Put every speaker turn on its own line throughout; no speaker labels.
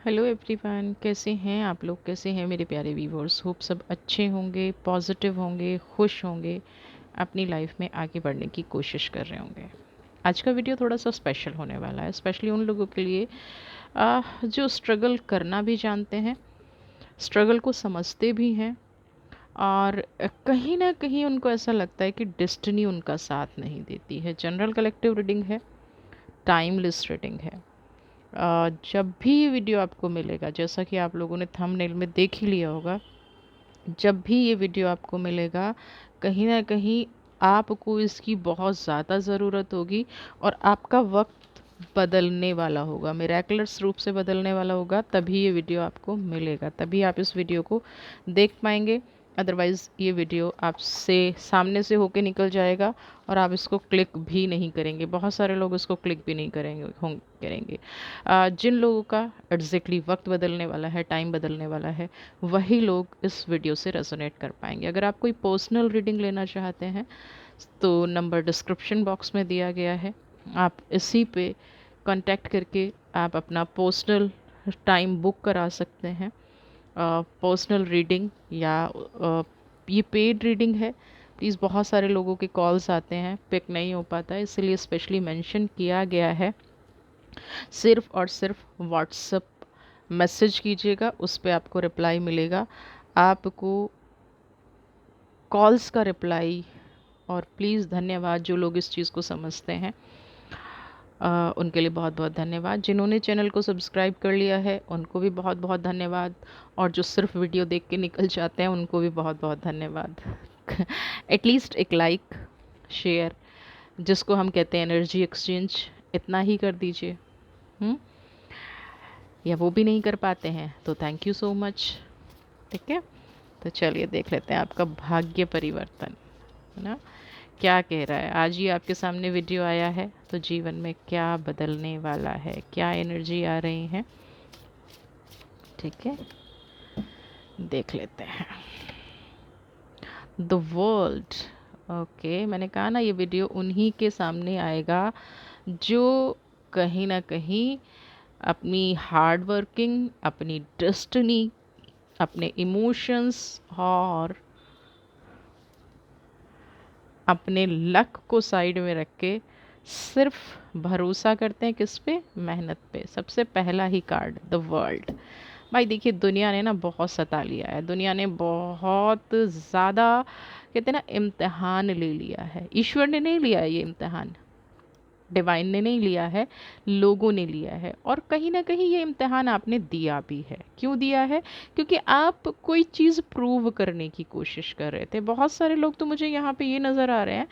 Hello everyone, कैसे हैं आप लोग? कैसे हैं मेरे प्यारे व्यूवर्स? होप सब अच्छे होंगे, पॉजिटिव होंगे, खुश होंगे, अपनी लाइफ में आगे बढ़ने की कोशिश कर रहे होंगे। आज का वीडियो थोड़ा सा स्पेशल होने वाला है, स्पेशली उन लोगों के लिए जो स्ट्रगल करना भी जानते हैं, स्ट्रगल को समझते भी हैं, और कहीं ना कहीं उनको ऐसा लगता है कि डेस्टिनी उनका साथ नहीं देती है। जनरल कलेक्टिव रीडिंग है, टाइमलेस रीडिंग है। जब भी ये वीडियो आपको मिलेगा, जैसा कि आप लोगों ने थंबनेल में देख ही लिया होगा, जब भी ये वीडियो आपको मिलेगा, कहीं ना कहीं आपको इसकी बहुत ज़्यादा ज़रूरत होगी और आपका वक्त बदलने वाला होगा, मिरेकलस रूप से बदलने वाला होगा। तभी ये वीडियो आपको मिलेगा, तभी आप इस वीडियो को देख पाएंगे। अदरवाइज़ ये वीडियो आपसे सामने से होके निकल जाएगा और आप इसको क्लिक भी नहीं करेंगे। बहुत सारे लोग इसको क्लिक भी नहीं करेंगे। जिन लोगों का एग्जैक्टली वक्त बदलने वाला है, टाइम बदलने वाला है, वही लोग इस वीडियो से रेजोनेट कर पाएंगे। अगर आप कोई पर्सनल रीडिंग लेना चाहते हैं तो नंबर डिस्क्रिप्शन बॉक्स में दिया गया है, आप इसी पे कांटेक्ट करके आप अपना पर्सनल टाइम बुक करा सकते हैं। पर्सनल रीडिंग या ये पेड रीडिंग है। प्लीज़, बहुत सारे लोगों के कॉल्स आते हैं, पिक नहीं हो पाता है, इसलिए स्पेशली मेंशन किया गया है। सिर्फ और सिर्फ व्हाट्सएप मैसेज कीजिएगा, उस पर आपको रिप्लाई मिलेगा। आपको कॉल्स का रिप्लाई, और प्लीज़ धन्यवाद जो लोग इस चीज़ को समझते हैं, उनके लिए बहुत बहुत धन्यवाद। जिन्होंने चैनल को सब्सक्राइब कर लिया है उनको भी बहुत बहुत धन्यवाद, और जो सिर्फ वीडियो देख के निकल जाते हैं उनको भी बहुत बहुत धन्यवाद। एटलीस्ट एक लाइक, शेयर, जिसको हम कहते हैं एनर्जी एक्सचेंज, इतना ही कर दीजिए। हम्म या वो भी नहीं कर पाते हैं तो थैंक यू सो मच। ठीक है, तो चलिए देख लेते हैं आपका भाग्य परिवर्तन, है ना, क्या कह रहा है। आज ही आपके सामने वीडियो आया है, तो जीवन में क्या बदलने वाला है, क्या एनर्जी आ रही है, ठीक है, देख लेते हैं। The world. ओके, मैंने कहा ना ये वीडियो उन्हीं के सामने आएगा जो कहीं ना कहीं अपनी हार्ड वर्किंग, अपनी डेस्टिनी, अपने इमोशंस और अपने लक को साइड में रख के सिर्फ भरोसा करते हैं किस पे? मेहनत पे। सबसे पहला ही कार्ड द वर्ल्ड। भाई देखिए, दुनिया ने ना बहुत सता लिया है, दुनिया ने बहुत ज़्यादा, कहते हैं ना, इम्तिहान ले लिया है। ईश्वर ने नहीं लिया है ये इम्तिहान, डिवाइन ने नहीं लिया है, लोगों ने लिया है। और कहीं ना कहीं ये इम्तिहान आपने दिया भी है। क्यों दिया है? क्योंकि आप कोई चीज़ प्रूव करने की कोशिश कर रहे थे। बहुत सारे लोग तो मुझे यहाँ पे ये नज़र आ रहे हैं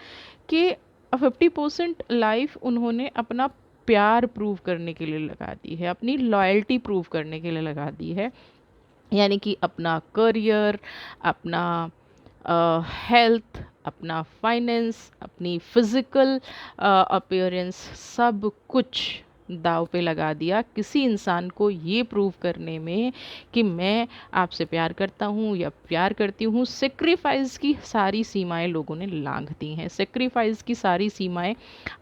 कि 50% लाइफ उन्होंने अपना प्यार प्रूव करने के लिए लगा दी है, अपनी लॉयल्टी प्रूव करने के लिए लगा दी है। यानी कि अपना करियर, अपना हेल्थ, अपना फाइनेंस, अपनी फिज़िकल अपीयरेंस, सब कुछ दाव पे लगा दिया किसी इंसान को ये प्रूव करने में कि मैं आपसे प्यार करता हूँ या प्यार करती हूँ। सेक्रीफाइस की सारी सीमाएं लोगों ने लांघ दी हैं, सेक्रीफाइस की सारी सीमाएं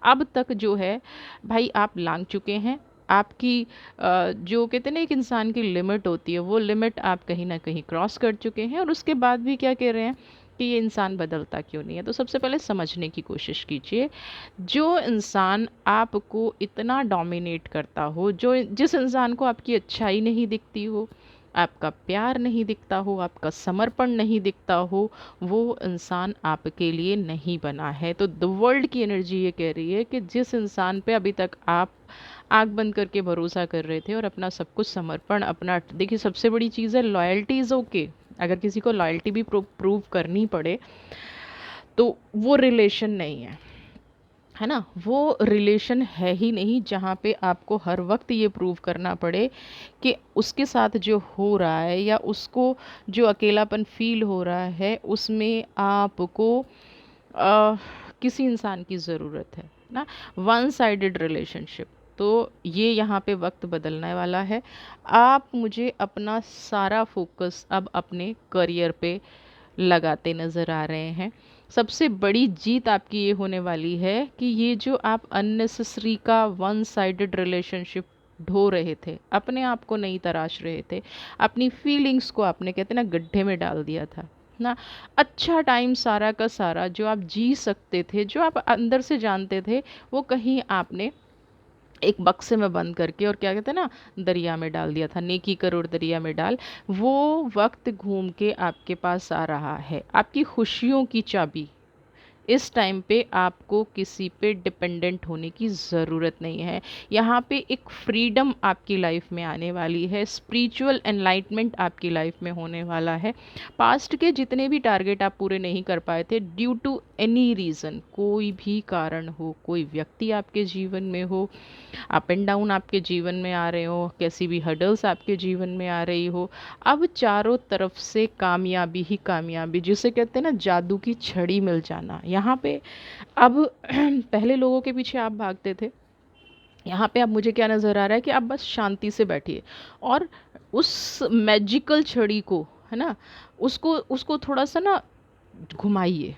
अब तक जो है भाई आप लांघ चुके हैं। आपकी जो कहते हैं ना एक इंसान की लिमिट होती है, वो लिमिट आप कहीं ना कहीं क्रॉस कर चुके हैं। और उसके बाद भी क्या कह रहे हैं कि ये इंसान बदलता क्यों नहीं है। तो सबसे पहले समझने की कोशिश कीजिए, जो इंसान आपको इतना डोमिनेट करता हो, जो जिस इंसान को आपकी अच्छाई नहीं दिखती हो, आपका प्यार नहीं दिखता हो, आपका समर्पण नहीं दिखता हो, वो इंसान आपके लिए नहीं बना है। तो द वर्ल्ड की एनर्जी ये कह रही है कि जिस इंसान पे अभी तक आप आँख बंद करके भरोसा कर रहे थे और अपना सब कुछ समर्पण, अपना, देखिए सबसे बड़ी चीज़ है लॉयल्टी इज़ ओके। अगर किसी को लॉयल्टी भी प्रूव करनी पड़े तो वो रिलेशन नहीं है ना, वो रिलेशन है ही नहीं जहाँ पे आपको हर वक्त ये प्रूव करना पड़े कि उसके साथ जो हो रहा है या उसको जो अकेलापन फील हो रहा है उसमें आपको किसी इंसान की ज़रूरत है ना। वन साइडेड रिलेशनशिप, तो ये यहाँ पे वक्त बदलने वाला है। आप मुझे अपना सारा फोकस अब अपने करियर पे लगाते नज़र आ रहे हैं। सबसे बड़ी जीत आपकी ये होने वाली है कि ये जो आप अननेसेसरी का वन साइडेड रिलेशनशिप ढो रहे थे, अपने आप को नहीं तराश रहे थे, अपनी फीलिंग्स को आपने कहते ना गड्ढे में डाल दिया था ना। अच्छा टाइम सारा का सारा जो आप जी सकते थे, जो आप अंदर से जानते थे, वो कहीं आपने एक बक्से में बंद करके और क्या कहते हैं ना, दरिया में डाल दिया था। नेकी करोड़ दरिया में डाल। वो वक्त घूम के आपके पास आ रहा है, आपकी खुशियों की चाबी। इस टाइम पे आपको किसी पे डिपेंडेंट होने की ज़रूरत नहीं है। यहाँ पे एक फ्रीडम आपकी लाइफ में आने वाली है, स्पिरिचुअल एनलाइटमेंट आपकी लाइफ में होने वाला है। पास्ट के जितने भी टारगेट आप पूरे नहीं कर पाए थे ड्यू टू एनी रीज़न, कोई भी कारण हो, कोई व्यक्ति आपके जीवन में हो, अप एंड डाउन आपके जीवन में आ रहे हो, कैसी भी हर्डल्स आपके जीवन में आ रही हो, अब चारों तरफ से कामयाबी ही कामयाबी, जिसे कहते हैं ना जादू की छड़ी मिल जाना यहाँ पे। अब पहले लोगों के पीछे आप भागते थे, यहाँ पे अब मुझे क्या नज़र आ रहा है कि आप बस शांति से बैठिए और उस मैजिकल छड़ी को, है ना, उसको उसको थोड़ा सा ना घुमाइए,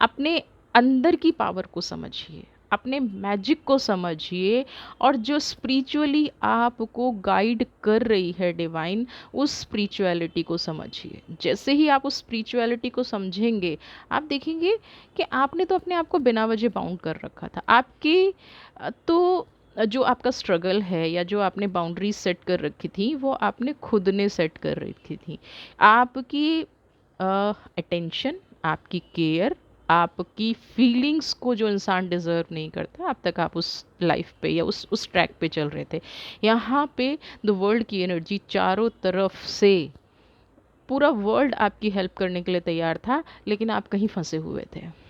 अपने अंदर की पावर को समझिए, अपने मैजिक को समझिए, और जो स्पिरिचुअली आपको गाइड कर रही है डिवाइन, उस स्पिरिचुअलिटी को समझिए। जैसे ही आप उस स्पिरिचुअलिटी को समझेंगे, आप देखेंगे कि आपने तो अपने आप को बिना वजह बाउंड कर रखा था। आपकी तो जो आपका स्ट्रगल है या जो आपने बाउंड्रीज सेट कर रखी थी, वो आपने खुद ने सेट कर रखी थी। आपकी अटेंशन, आपकी केयर, आपकी फीलिंग्स को जो इंसान डिज़र्व नहीं करता, अब तक आप उस लाइफ पे या उस ट्रैक पे चल रहे थे। यहाँ पे द वर्ल्ड की एनर्जी चारों तरफ से, पूरा वर्ल्ड आपकी हेल्प करने के लिए तैयार था, लेकिन आप कहीं फंसे हुए थे।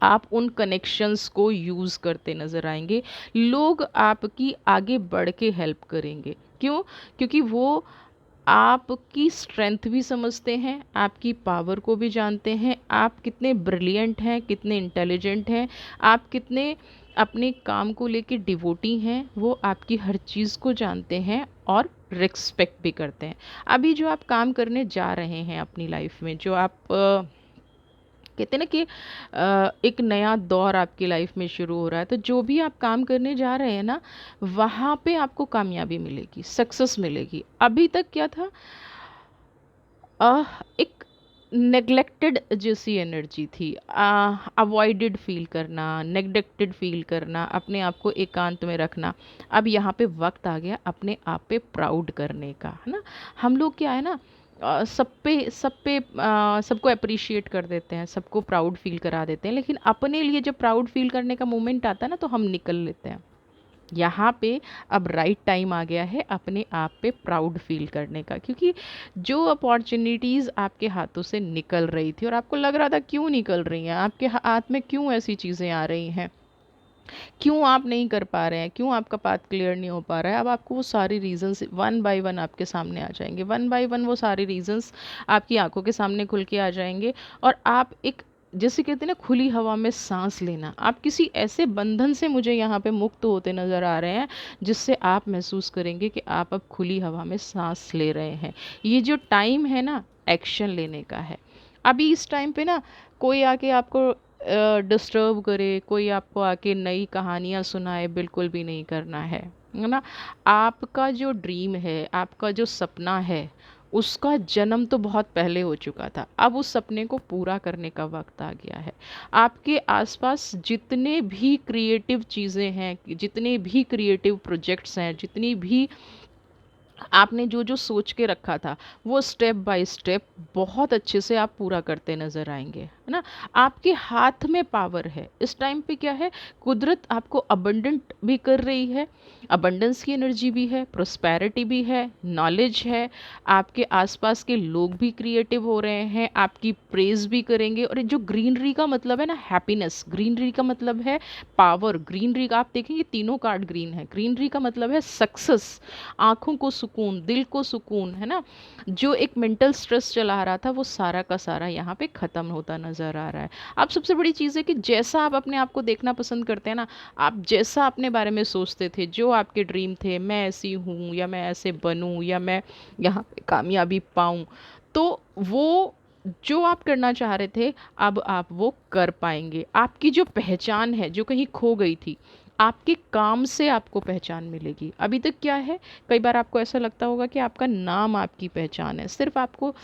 आप उन कनेक्शंस को यूज़ करते नज़र आएंगे। लोग आपकी आगे बढ़ के हेल्प करेंगे। क्यों? क्योंकि वो आपकी स्ट्रेंथ भी समझते हैं, आपकी पावर को भी जानते हैं, आप कितने ब्रिलियंट हैं, कितने इंटेलिजेंट हैं, आप कितने अपने काम को लेके डिवोटी हैं, वो आपकी हर चीज़ को जानते हैं और रिस्पेक्ट भी करते हैं। अभी जो आप काम करने जा रहे हैं अपनी लाइफ में, जो आप कहते हैं ना कि एक नया दौर आपकी लाइफ में शुरू हो रहा है, तो जो भी आप काम करने जा रहे हैं ना, वहाँ पे आपको कामयाबी मिलेगी, सक्सेस मिलेगी। अभी तक क्या था, एक नेग्लेक्टेड जैसी एनर्जी थी, अवॉइडेड फील करना, नेग्लेक्टेड फील करना, अपने आप को एकांत में रखना। अब यहाँ पे वक्त आ गया अपने आप पे प्राउड करने का, है ना। हम लोग क्या है ना, सबको अप्रिशिएट कर देते हैं, सबको प्राउड फील करा देते हैं, लेकिन अपने लिए जब प्राउड फील करने का मोमेंट आता है ना, तो हम निकल लेते हैं। यहाँ पे अब राइट टाइम आ गया है अपने आप पे प्राउड फील करने का, क्योंकि जो अपॉर्चुनिटीज़ आपके हाथों से निकल रही थी और आपको लग रहा था क्यों निकल रही हैं, आपके हाथ में क्यों ऐसी चीज़ें आ रही हैं, क्यों आप नहीं कर पा रहे हैं, क्यों आपका पाथ क्लियर नहीं हो पा रहा है, अब आपको वो सारी रीजंस वन बाय वन आपके सामने आ जाएंगे। वन बाय वन वो सारे रीजंस आपकी आंखों के सामने खुल के आ जाएंगे, और आप एक, जैसे कहते हैं ना, खुली हवा में सांस लेना, आप किसी ऐसे बंधन से मुझे यहाँ पे मुक्त होते नज़र आ रहे हैं, जिससे आप महसूस करेंगे कि आप अब खुली हवा में सांस ले रहे हैं। ये जो टाइम है ना, एक्शन लेने का है। अभी इस टाइम पे ना, कोई आके आपको डिस्टर्ब करे, कोई आपको आके नई कहानियाँ सुनाए, बिल्कुल भी नहीं करना है ना। आपका जो ड्रीम है, आपका जो सपना है, उसका जन्म तो बहुत पहले हो चुका था। अब उस सपने को पूरा करने का वक्त आ गया है। आपके आसपास जितने भी क्रिएटिव चीज़ें हैं, जितने भी क्रिएटिव प्रोजेक्ट्स हैं, जितनी भी आपने जो जो सोच के रखा था, वो स्टेप बाय स्टेप बहुत अच्छे से आप पूरा करते नज़र आएंगे, है ना। आपके हाथ में पावर है। इस टाइम पे क्या है, कुदरत आपको अबंडेंट भी कर रही है, अबंडेंस की एनर्जी भी है, प्रोस्पैरिटी भी है, नॉलेज है, आपके आसपास के लोग भी क्रिएटिव हो रहे हैं, आपकी प्रेज भी करेंगे। और जो ग्रीनरी का मतलब है ना, हैप्पीनेस, ग्रीनरी का मतलब है पावर, ग्रीनरी का आप देखेंगे तीनों कार्ड ग्रीन है। ग्रीनरी का मतलब है सक्सेस, आँखों को सुकून, दिल को सुकून, है ना। जो एक मेंटल स्ट्रेस चला रहा था, वो सारा का सारा यहाँ पे ख़त्म होता नज़र आ रहा है। अब सबसे बड़ी चीज़ है कि जैसा आप अपने आप को देखना पसंद करते हैं ना, आप जैसा अपने बारे में सोचते थे, जो आपके ड्रीम थे, मैं ऐसी हूँ या मैं ऐसे बनूँ या मैं यहाँ पे कामयाबी पाऊँ, तो वो जो आप करना चाह रहे थे, अब आप वो कर पाएंगे। आपकी जो पहचान है, जो कहीं खो गई थी, आपके काम से आपको पहचान मिलेगी। अभी तक क्या है, कई बार आपको ऐसा लगता होगा कि आपका नाम आपकी पहचान है, सिर्फ आपको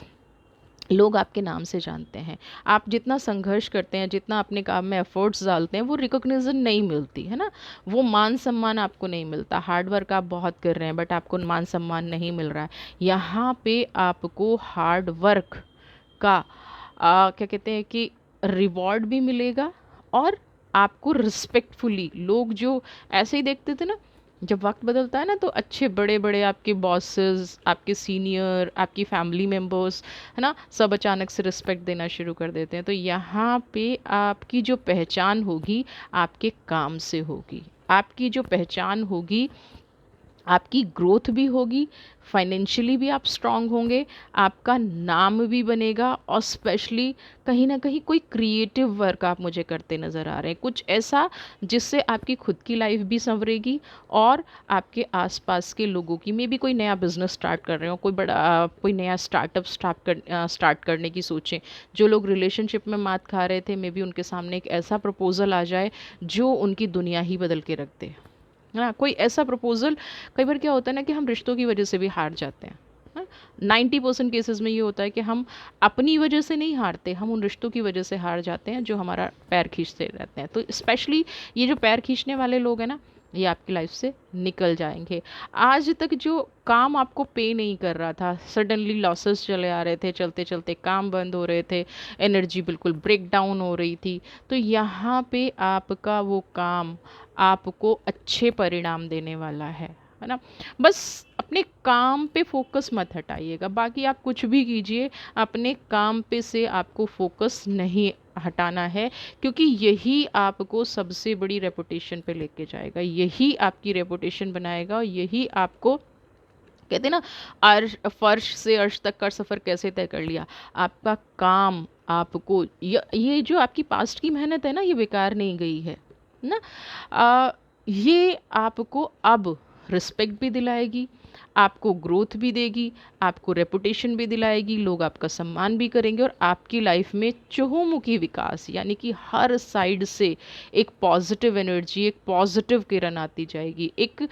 लोग आपके नाम से जानते हैं। आप जितना संघर्ष करते हैं, जितना अपने काम में एफर्ट्स डालते हैं, वो रिकॉग्निशन नहीं मिलती है ना, वो मान सम्मान आपको नहीं मिलता। हार्ड वर्क आप बहुत कर रहे हैं बट आपको मान सम्मान नहीं मिल रहा है। यहाँ पे आपको हार्ड वर्क का क्या कहते हैं कि रिवॉर्ड भी मिलेगा, और आपको रिस्पेक्टफुली लोग जो ऐसे ही देखते थे ना, जब वक्त बदलता है ना तो अच्छे बड़े बड़े आपके बॉसेस, आपके सीनियर, आपकी फैमिली मेम्बर्स, है ना, सब अचानक से रिस्पेक्ट देना शुरू कर देते हैं। तो यहाँ पे आपकी जो पहचान होगी आपके काम से होगी, आपकी जो पहचान होगी आपकी ग्रोथ भी होगी, फाइनेंशियली भी आप स्ट्रांग होंगे, आपका नाम भी बनेगा, और स्पेशली कहीं ना कहीं कोई क्रिएटिव वर्क आप मुझे करते नज़र आ रहे हैं, कुछ ऐसा जिससे आपकी खुद की लाइफ भी संवरेगी और आपके आसपास के लोगों की। मे भी कोई नया बिजनेस स्टार्ट कर रहे हो, कोई बड़ा कोई नया स्टार्टअप स्टार्ट करने की सोचें। जो लोग रिलेशनशिप में मात खा रहे थे, मे बी उनके सामने एक ऐसा प्रपोजल आ जाए जो उनकी दुनिया ही बदल के रख दे, है ना। कोई ऐसा प्रपोजल, कई बार क्या होता है ना कि हम रिश्तों की वजह से भी हार जाते हैं। 90% केसेस में ये होता है कि हम अपनी वजह से नहीं हारते, हम उन रिश्तों की वजह से हार जाते हैं जो हमारा पैर खींचते रहते हैं। तो स्पेशली ये जो पैर खींचने वाले लोग हैं ना, ये आपकी लाइफ से निकल जाएंगे। आज तक जो काम आपको पे नहीं कर रहा था, सडनली लॉसेस चले आ रहे थे, चलते चलते काम बंद हो रहे थे, एनर्जी बिल्कुल ब्रेक डाउन हो रही थी, तो यहाँ पे आपका वो काम आपको अच्छे परिणाम देने वाला है ना। बस अपने काम पे फोकस मत हटाइएगा, बाकी आप कुछ भी कीजिए, अपने काम पे से आपको फोकस नहीं हटाना है, क्योंकि यही आपको सबसे बड़ी रेपुटेशन पे लेके जाएगा, यही आपकी रेपुटेशन बनाएगा, और यही आपको कहते हैं ना, अर्श फर्श से अर्श तक का सफ़र कैसे तय कर लिया। आपका काम आपको ये जो आपकी पास्ट की मेहनत है ना, ये बेकार नहीं गई है ना। ये आपको अब रिस्पेक्ट भी दिलाएगी, आपको ग्रोथ भी देगी, आपको रेपुटेशन भी दिलाएगी, लोग आपका सम्मान भी करेंगे, और आपकी लाइफ में चहुमुखी विकास, यानी कि हर साइड से एक पॉजिटिव एनर्जी, एक पॉजिटिव किरण आती जाएगी। एक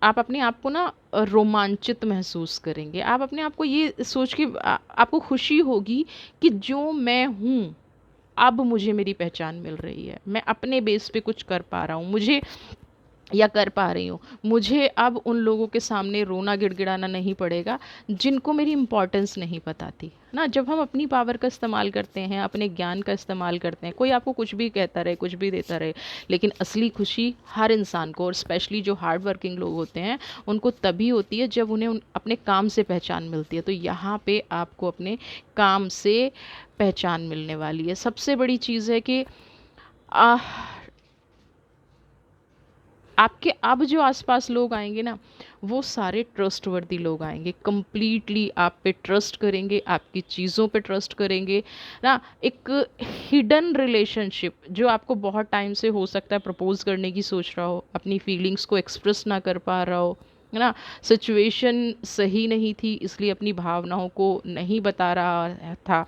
आप अपने आप को ना रोमांचित महसूस करेंगे, आप अपने आप को ये सोच के आपको खुशी होगी कि जो मैं हूँ अब मुझे मेरी पहचान मिल रही है, मैं अपने बेस पे कुछ कर पा रहा हूँ, मुझे या कर पा रही हूँ, मुझे अब उन लोगों के सामने रोना गिड़गिड़ाना नहीं पड़ेगा जिनको मेरी इम्पोर्टेंस नहीं पता थी ना। जब हम अपनी पावर का इस्तेमाल करते हैं, अपने ज्ञान का इस्तेमाल करते हैं, कोई आपको कुछ भी कहता रहे, कुछ भी देता रहे, लेकिन असली खुशी हर इंसान को, और स्पेशली जो हार्ड वर्किंग लोग होते हैं उनको तभी होती है जब उन्हें अपने काम से पहचान मिलती है। तो यहाँ पे आपको अपने काम से पहचान मिलने वाली है। सबसे बड़ी चीज़ है कि आ, आपके अब जो आसपास लोग आएंगे ना, वो सारे ट्रस्टवर्दी लोग आएंगे, कंप्लीटली आप पे ट्रस्ट करेंगे, आपकी चीज़ों पे ट्रस्ट करेंगे ना। एक हिडन रिलेशनशिप जो आपको बहुत टाइम से हो सकता है प्रपोज करने की सोच रहा हो, अपनी फीलिंग्स को एक्सप्रेस ना कर पा रहा हो, है ना, सिचुएशन सही नहीं थी इसलिए अपनी भावनाओं को नहीं बता रहा था,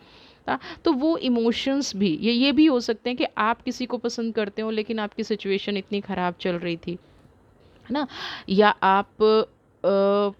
तो वो इमोशंस भी, ये भी हो सकते हैं कि आप किसी को पसंद करते हो लेकिन आपकी सिचुएशन इतनी ख़राब चल रही थी, है ना, या आप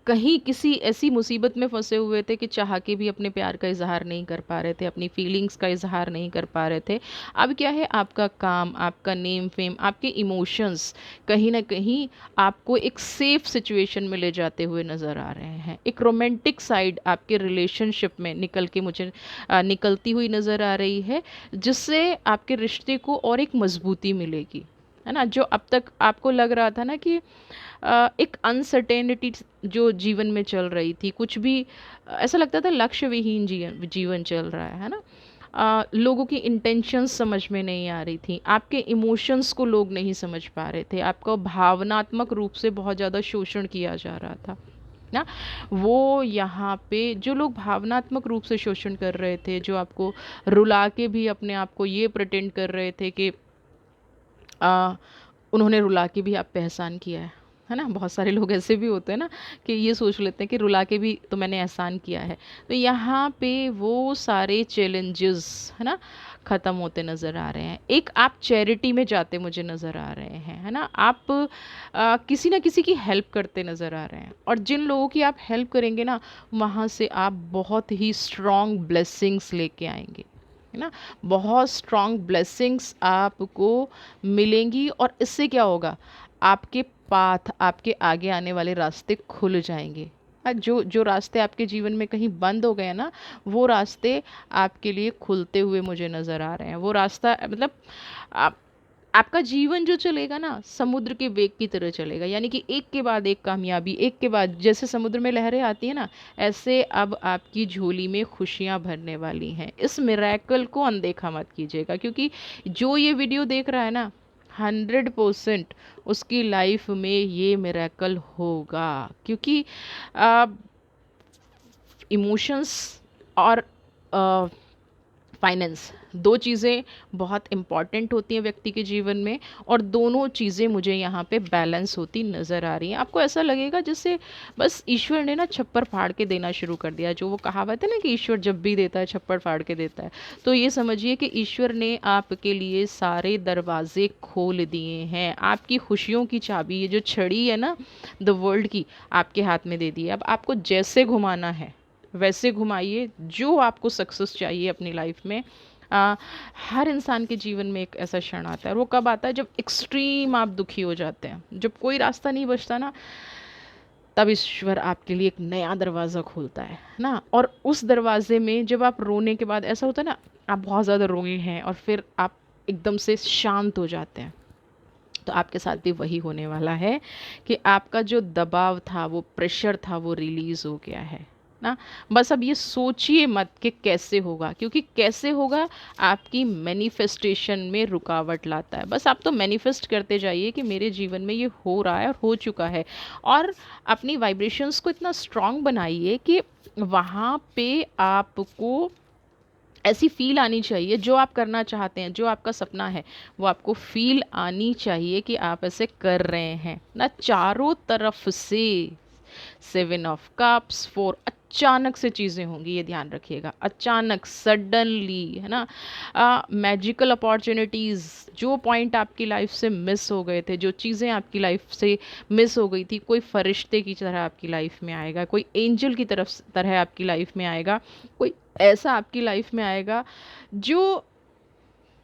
कहीं किसी ऐसी मुसीबत में फंसे हुए थे कि चाह के भी अपने प्यार का इजहार नहीं कर पा रहे थे, अपनी फीलिंग्स का इजहार नहीं कर पा रहे थे। अब क्या है, आपका काम, आपका नेम फेम, आपके इमोशंस कहीं ना कहीं आपको एक सेफ सिचुएशन में ले जाते हुए नज़र आ रहे हैं। एक रोमांटिक साइड आपके रिलेशनशिप में निकलती हुई नज़र आ रही है, जिससे आपके रिश्ते को और एक मजबूती मिलेगी, है ना। जो अब तक आपको लग रहा था ना कि एक अनसर्टेनिटी जो जीवन में चल रही थी, कुछ भी ऐसा लगता था लक्ष्य विहीन जीवन चल रहा है ना। लोगों की इंटेंशंस समझ में नहीं आ रही थी, आपके इमोशंस को लोग नहीं समझ पा रहे थे, आपका भावनात्मक रूप से बहुत ज़्यादा शोषण किया जा रहा था ना। वो यहाँ पे जो लोग भावनात्मक रूप से शोषण कर रहे थे, जो आपको रुला के भी अपने आप को ये प्रिटेंड कर रहे थे कि उन्होंने रुला के भी आप पे एहसान किया है, है ना। बहुत सारे लोग ऐसे भी होते हैं ना कि ये सोच लेते हैं कि रुला के भी तो मैंने एहसान किया है। तो यहाँ पे वो सारे चैलेंजेस, है ना, ख़त्म होते नज़र आ रहे हैं। एक आप चैरिटी में जाते मुझे नज़र आ रहे हैं, है ना। आप किसी ना किसी की हेल्प करते नज़र आ रहे हैं, और जिन लोगों की आप हेल्प करेंगे ना, वहाँ से आप बहुत ही स्ट्रॉन्ग ब्लेसिंग्स लेके आएंगे, है ना। बहुत स्ट्रॉन्ग ब्लेसिंग्स आपको मिलेंगी, और इससे क्या होगा, आपके पाथ, आपके आगे आने वाले रास्ते खुल जाएंगे। जो जो रास्ते आपके जीवन में कहीं बंद हो गए हैं ना, वो रास्ते आपके लिए खुलते हुए मुझे नज़र आ रहे हैं। वो रास्ता मतलब आप, आपका जीवन जो चलेगा ना, समुद्र के वेग की तरह चलेगा, यानी कि एक के बाद एक कामयाबी, एक के बाद, जैसे समुद्र में लहरें आती हैं ना, ऐसे अब आपकी झोली में खुशियां भरने वाली हैं। इस मिरेकल को अनदेखा मत कीजिएगा, क्योंकि जो ये वीडियो देख रहा है ना, 100% उसकी लाइफ में ये मिरेकल होगा। क्योंकि इमोशंस और फाइनेंस, दो चीज़ें बहुत इम्पॉर्टेंट होती हैं व्यक्ति के जीवन में, और दोनों चीज़ें मुझे यहाँ पे बैलेंस होती नज़र आ रही हैं। आपको ऐसा लगेगा जैसे बस ईश्वर ने ना छप्पर फाड़ के देना शुरू कर दिया। जो वो कहावत है ना कि ईश्वर जब भी देता है छप्पर फाड़ के देता है, तो ये समझिए कि ईश्वर ने आपके लिए सारे दरवाजे खोल दिए हैं। आपकी खुशियों की चाबी, ये जो छड़ी है ना द वर्ल्ड की, आपके हाथ में दे दी है। अब आपको जैसे घुमाना है वैसे घुमाइए। जो आपको सक्सेस चाहिए अपनी लाइफ में, हर इंसान के जीवन में एक ऐसा क्षण आता है, वो कब आता है, जब एक्सट्रीम आप दुखी हो जाते हैं, जब कोई रास्ता नहीं बचता ना, तब ईश्वर आपके लिए एक नया दरवाज़ा खोलता है ना। और उस दरवाजे में जब आप रोने के बाद, ऐसा होता है ना, आप बहुत ज़्यादा रोए हैं और फिर आप एकदम से शांत हो जाते हैं, तो आपके साथ भी वही होने वाला है कि आपका जो दबाव था, वो प्रेशर था, वो रिलीज़ हो गया है ना। बस अब ये सोचिए मत कि कैसे होगा, क्योंकि कैसे होगा आपकी मैनिफेस्टेशन में रुकावट लाता है। बस आप तो मैनिफेस्ट करते जाइए कि मेरे जीवन में ये हो रहा है और हो चुका है, और अपनी वाइब्रेशंस को इतना स्ट्रांग बनाइए कि वहाँ पे आपको ऐसी फील आनी चाहिए, जो आप करना चाहते हैं, जो आपका सपना है, वो आपको फील आनी चाहिए कि आप ऐसे कर रहे हैं ना। चारों तरफ से 7 ऑफ कप्स, 4, अचानक से चीज़ें होंगी, ये ध्यान रखिएगा। अचानक, सडनली, है ना। मैजिकल अपॉर्चुनिटीज़, जो पॉइंट आपकी लाइफ से मिस हो गए थे, जो चीज़ें आपकी लाइफ से मिस हो गई थी, कोई फरिश्ते की तरह आपकी लाइफ में आएगा, कोई एंजल की तरह आपकी लाइफ में आएगा, कोई ऐसा आपकी लाइफ में आएगा जो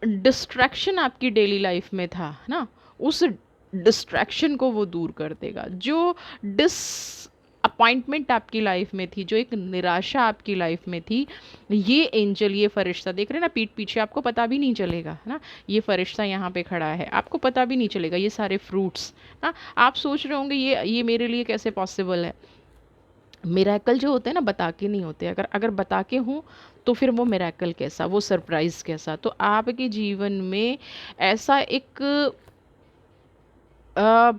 डिस्ट्रैक्शन आपकी डेली लाइफ में था ना, उस डिस्ट्रैक्शन को वो दूर कर देगा। जो डिस अपॉइंटमेंट आपकी लाइफ में थी, जो एक निराशा आपकी लाइफ में थी, ये एंजल, ये फरिश्ता, देख रहे हैं ना पीठ पीछे, आपको पता भी नहीं चलेगा, है ना। ये फरिश्ता यहाँ पे खड़ा है, आपको पता भी नहीं चलेगा। ये सारे फ्रूट्स ना, आप सोच रहे होंगे ये मेरे लिए कैसे पॉसिबल है। मिरेकल जो होते हैं ना, बता के नहीं होते। अगर अगर बता के हों तो फिर वो मिरेकल कैसा, वो सरप्राइज़ कैसा। तो आपके जीवन में ऐसा एक अ,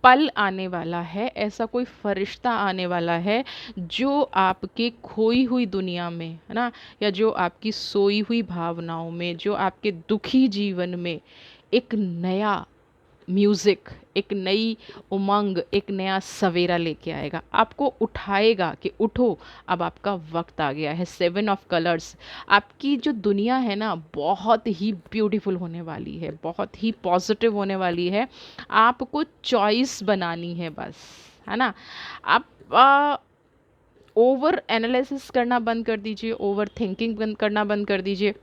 पल आने वाला है, ऐसा कोई फरिश्ता आने वाला है, जो आपके खोई हुई दुनिया में, है ना, या जो आपकी सोई हुई भावनाओं में, जो आपके दुखी जीवन में एक नया म्यूज़िक, एक नई उमंग, एक नया सवेरा लेके आएगा, आपको उठाएगा कि उठो, अब आपका वक्त आ गया है। 7 ऑफ कलर्स, आपकी जो दुनिया है ना, बहुत ही ब्यूटीफुल होने वाली है, बहुत ही पॉजिटिव होने वाली है। आपको चॉइस बनानी है बस, है ना। आप ओवर एनालिसिस करना बंद कर दीजिए, ओवर थिंकिंग बंद करना बंद कर दीजिए,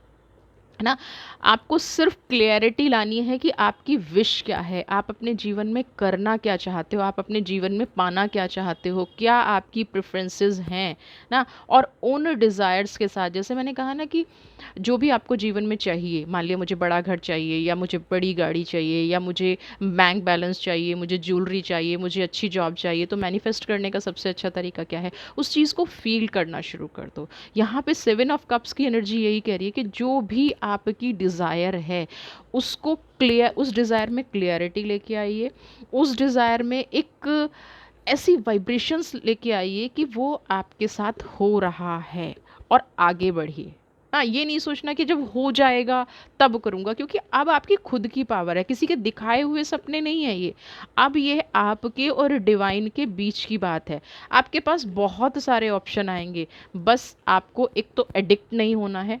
है ना। आपको सिर्फ क्लियरिटी लानी है कि आपकी विश क्या है, आप अपने जीवन में करना क्या चाहते हो, आप अपने जीवन में पाना क्या चाहते हो, क्या आपकी प्रेफरेंसेस हैं ना। और उन डिज़ायर्स के साथ, जैसे मैंने कहा ना कि जो भी आपको जीवन में चाहिए, मान लिया मुझे बड़ा घर चाहिए, या मुझे बड़ी गाड़ी चाहिए, या मुझे बैंक बैलेंस चाहिए, मुझे ज्वेलरी चाहिए, मुझे अच्छी जॉब चाहिए, तो मैनिफेस्ट करने का सबसे अच्छा तरीका क्या है, उस चीज़ को फील करना शुरू कर दो। यहाँ पे 7 ऑफ कप्स की एनर्जी यही कह रही है कि जो भी आपकी डिज़ायर है, उसको क्लियर, उस डिज़ायर में क्लियरिटी लेके आइए, उस डिज़ायर में एक ऐसी वाइब्रेशंस लेके आइए कि वो आपके साथ हो रहा है, और आगे बढ़िए, हाँ, ये नहीं सोचना कि जब हो जाएगा तब करूँगा, क्योंकि अब आपकी खुद की पावर है, किसी के दिखाए हुए सपने नहीं है ये। अब ये आपके और डिवाइन के बीच की बात है। आपके पास बहुत सारे ऑप्शन आएँगे, बस आपको एक तो एडिक्ट नहीं होना है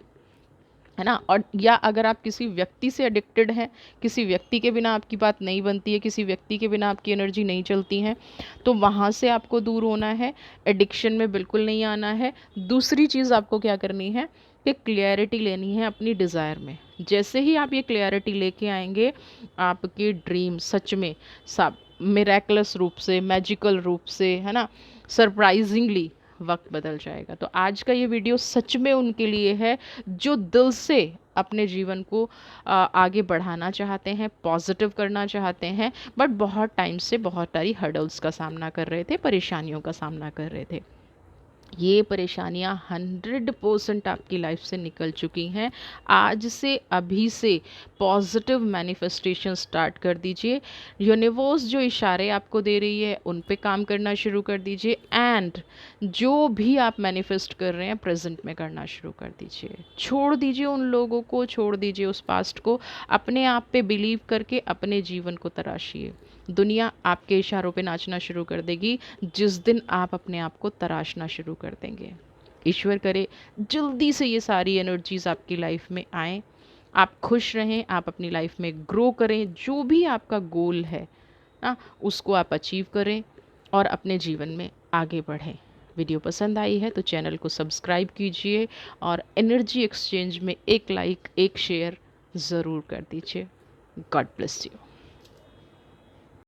ना? और या अगर आप किसी व्यक्ति से एडिक्टेड हैं, किसी व्यक्ति के बिना आपकी बात नहीं बनती है, किसी व्यक्ति के बिना आपकी एनर्जी नहीं चलती है, तो वहाँ से आपको दूर होना है, एडिक्शन में बिल्कुल नहीं आना है। दूसरी चीज़ आपको क्या करनी है कि क्लियरिटी लेनी है अपनी डिज़ायर में। जैसे ही आप ये क्लियरिटी लेके आएँगे, आपके ड्रीम सच में सब मिरेकलस रूप से, मैजिकल रूप से, है ना, सरप्राइज़िंगली वक्त बदल जाएगा। तो आज का ये वीडियो सच में उनके लिए है जो दिल से अपने जीवन को आगे बढ़ाना चाहते हैं, पॉजिटिव करना चाहते हैं, बट बहुत टाइम से बहुत सारी हर्डल्स का सामना कर रहे थे, परेशानियों का सामना कर रहे थे। ये परेशानियाँ 100% आपकी लाइफ से निकल चुकी हैं। आज से अभी से पॉजिटिव मैनिफेस्टेशन स्टार्ट कर दीजिए। यूनिवर्स जो इशारे आपको दे रही है उन पे काम करना शुरू कर दीजिए, एंड जो भी आप मैनिफेस्ट कर रहे हैं प्रेजेंट में करना शुरू कर दीजिए। छोड़ दीजिए उन लोगों को, छोड़ दीजिए उस पास्ट को, अपने आप पे बिलीव करके अपने जीवन को तराशिए। दुनिया आपके इशारों पे नाचना शुरू कर देगी जिस दिन आप अपने आप को तराशना शुरू कर देंगे। ईश्वर करे जल्दी से ये सारी एनर्जीज़ आपकी लाइफ में आएँ, आप खुश रहें, आप अपनी लाइफ में ग्रो करें, जो भी आपका गोल है ना उसको आप अचीव करें और अपने जीवन में आगे बढ़ें। वीडियो पसंद आई है तो चैनल को सब्सक्राइब कीजिए और एनर्जी एक्सचेंज में एक लाइक एक शेयर ज़रूर कर दीजिए। God bless you.